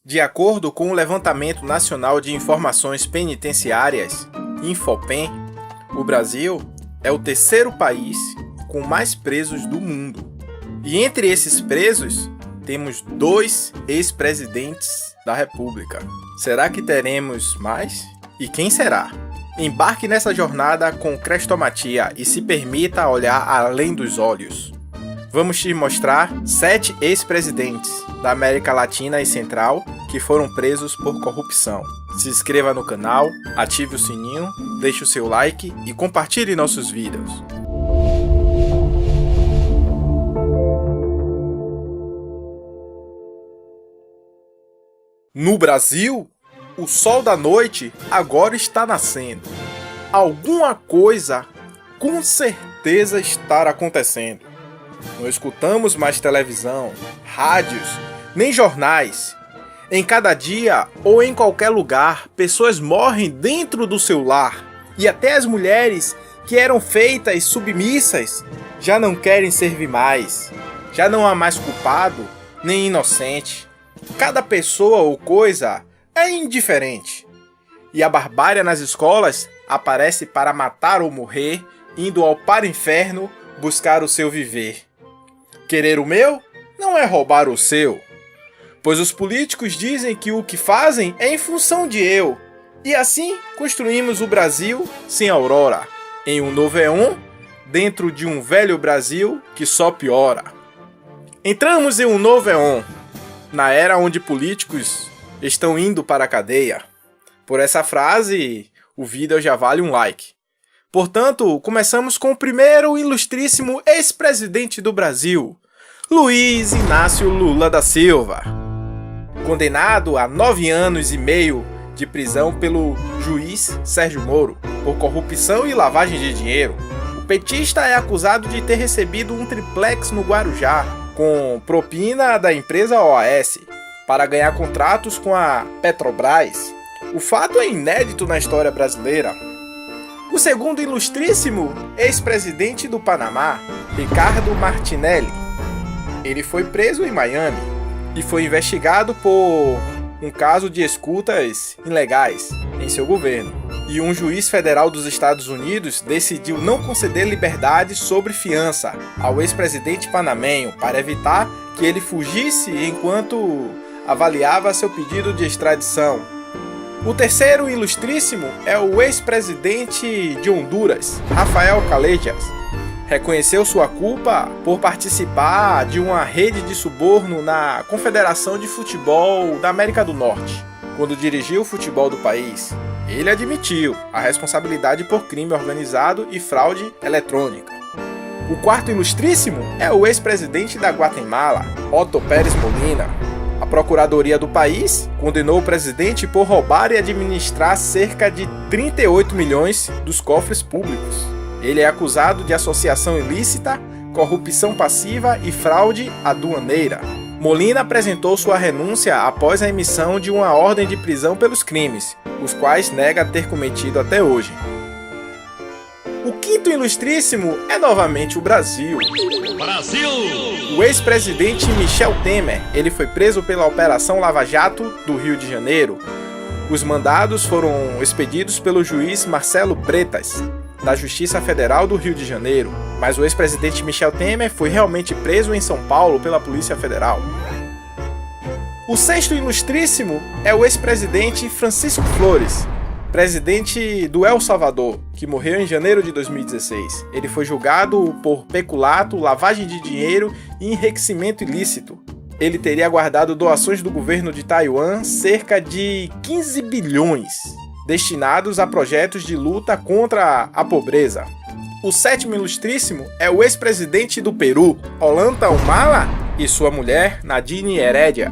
De acordo com o Levantamento Nacional de Informações Penitenciárias, Infopem, o Brasil é o terceiro país com mais presos do mundo. E entre esses presos, temos 2 ex-presidentes da República. Será que teremos mais? E quem será? Embarque nessa jornada com Crestomatia e se permita olhar além dos olhos. Vamos te mostrar 7 ex-presidentes da América Latina e Central que foram presos por corrupção. Se inscreva no canal, ative o sininho, deixe o seu like e compartilhe nossos vídeos. No Brasil, o sol da noite agora está nascendo. Alguma coisa com certeza está acontecendo. Não escutamos mais televisão, rádios, nem jornais. Em cada dia ou em qualquer lugar, pessoas morrem dentro do seu lar. E até as mulheres que eram feitas submissas já não querem servir mais. Já não há mais culpado nem inocente. Cada pessoa ou coisa é indiferente. E a barbárie nas escolas aparece para matar ou morrer, indo ao para-inferno buscar o seu viver. Querer o meu não é roubar o seu, pois os políticos dizem que o que fazem é em função de eu. E assim construímos o Brasil sem aurora, em um novo éon, dentro de um velho Brasil que só piora. Entramos em um novo éon, na era onde políticos estão indo para a cadeia. Por essa frase, o vídeo já vale um like. Portanto, começamos com o primeiro ilustríssimo ex-presidente do Brasil, Luiz Inácio Lula da Silva. Condenado a 9 anos e meio de prisão pelo juiz Sérgio Moro por corrupção e lavagem de dinheiro, o petista é acusado de ter recebido um triplex no Guarujá, com propina da empresa OAS, para ganhar contratos com a Petrobras. O fato é inédito na história brasileira. O segundo ilustríssimo ex-presidente do Panamá, Ricardo Martinelli. Ele foi preso em Miami e foi investigado por um caso de escutas ilegais em seu governo. E um juiz federal dos Estados Unidos decidiu não conceder liberdade sobre fiança ao ex-presidente panamenho para evitar que ele fugisse enquanto avaliava seu pedido de extradição. O terceiro ilustríssimo é o ex-presidente de Honduras, Rafael Calejas. Reconheceu sua culpa por participar de uma rede de suborno na Confederação de Futebol da América do Norte. Quando dirigiu o futebol do país, ele admitiu a responsabilidade por crime organizado e fraude eletrônica. O quarto ilustríssimo é o ex-presidente da Guatemala, Otto Pérez Molina. A Procuradoria do país condenou o presidente por roubar e administrar cerca de 38 milhões dos cofres públicos. Ele é acusado de associação ilícita, corrupção passiva e fraude aduaneira. Molina apresentou sua renúncia após a emissão de uma ordem de prisão pelos crimes, os quais nega ter cometido até hoje. O quinto ilustríssimo é novamente o Brasil. O ex-presidente Michel Temer, ele foi preso pela Operação Lava Jato do Rio de Janeiro. Os mandados foram expedidos pelo juiz Marcelo Bretas, da Justiça Federal do Rio de Janeiro, mas o ex-presidente Michel Temer foi realmente preso em São Paulo pela Polícia Federal. O sexto ilustríssimo é o ex-presidente Francisco Flores, presidente do El Salvador, que morreu em janeiro de 2016. Ele foi julgado por peculato, lavagem de dinheiro e enriquecimento ilícito. Ele teria guardado doações do governo de Taiwan, cerca de 15 bilhões, destinados a projetos de luta contra a pobreza. O sétimo ilustríssimo é o ex-presidente do Peru, Ollanta Humala, e sua mulher, Nadine Heredia.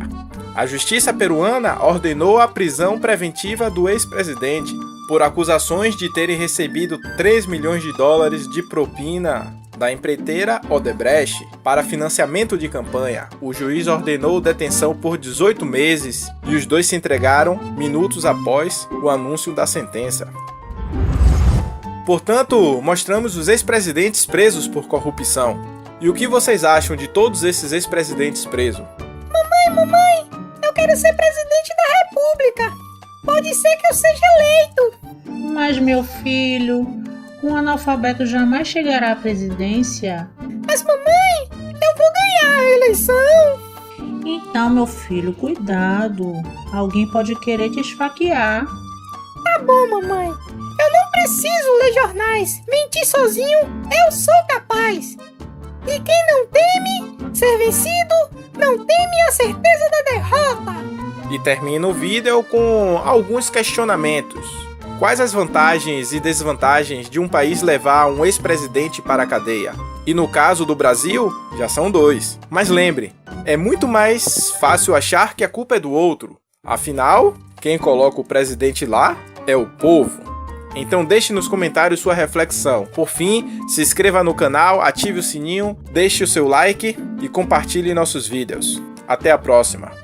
A justiça peruana ordenou a prisão preventiva do ex-presidente por acusações de terem recebido 3 milhões de dólares de propina da empreiteira Odebrecht para financiamento de campanha. O juiz ordenou detenção por 18 meses e os dois se entregaram minutos após o anúncio da sentença. Portanto, mostramos os ex-presidentes presos por corrupção. E o que vocês acham de todos esses ex-presidentes presos? Mamãe, eu quero quero ser presidente da República. Pode ser que eu seja eleito. Mas, meu filho, um analfabeto jamais chegará à presidência. Mas, mamãe, eu vou ganhar a eleição. Então, meu filho, cuidado. Alguém pode querer te esfaquear. Tá bom, mamãe. Eu não preciso ler jornais. Mentir sozinho, eu sou capaz. E quem não teme ser vencido, não teme a certeza da derrota. E termina o vídeo com alguns questionamentos. Quais as vantagens e desvantagens de um país levar um ex-presidente para a cadeia? E no caso do Brasil, já são 2. Mas lembre, é muito mais fácil achar que a culpa é do outro. Afinal, quem coloca o presidente lá é o povo. Então deixe nos comentários sua reflexão. Por fim, se inscreva no canal, ative o sininho, deixe o seu like e compartilhe nossos vídeos. Até a próxima!